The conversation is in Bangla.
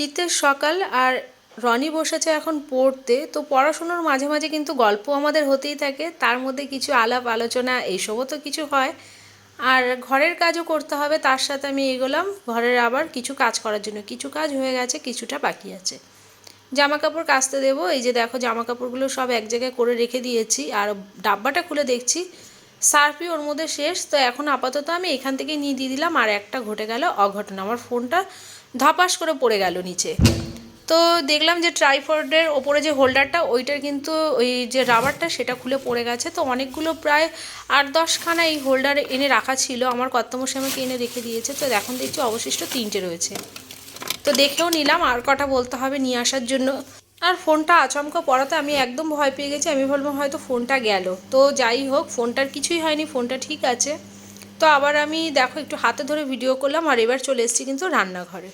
শীতের সকাল আর রনি বসেছে এখন পড়তে। তো পড়াশুনোর মাঝে মাঝে কিন্তু গল্প আমাদের হতেই থাকে, তার মধ্যে কিছু আলাপ আলোচনা এইসবও তো কিছু হয়। আর ঘরের কাজও করতে হবে, তার সাথে আমি এগোলাম ঘরের আবার কিছু কাজ করার জন্য। কিছু কাজ হয়ে গেছে, কিছুটা বাকি আছে। জামা কাপড় কাচতে দেবো। এই যে দেখো জামা কাপড়গুলো সব এক জায়গায় করে রেখে দিয়েছি, আর ডাব্বাটা খুলে দেখছি সার্ফই ওর মধ্যে শেষ। তো এখন আপাতত আমি এখান থেকেই নিয়ে দিয়ে দিলাম। আর একটা ঘটে গেল অঘটন, আমার ফোনটা ধপাস করে পড়ে গেল নিচে। তো দেখলাম যে ট্রাইপডের ওপরে যে হোল্ডারটা, ওইটার কিন্তু ওই যে রাবারটা সেটা খুলে পড়ে গেছে। তো অনেকগুলো প্রায় 8-10খানা এই হোল্ডার এনে রাখা ছিল, আমার কর্তামশাই আমাকে এনে রেখে দিয়েছে। তো এখন দেখছি অবশিষ্ট 3টে রয়েছে। তো দেখেও নিলাম, আর কটা বলতে হবে নিয়ে আসার জন্য। আর ফোনটা আচমকা পড়াতে আমি একদম ভয় পেয়ে গেছি, আমি ভাবলাম হয়তো ফোনটা গেল। তো যাই হোক, ফোনটার কিছুই হয়নি, ফোনটা ঠিক আছে। তো আবার আমি দেখো একটু হাতে ধরে ভিডিও করলাম, আর এবার চলে এসেছি কিন্তু রান্নাঘরে।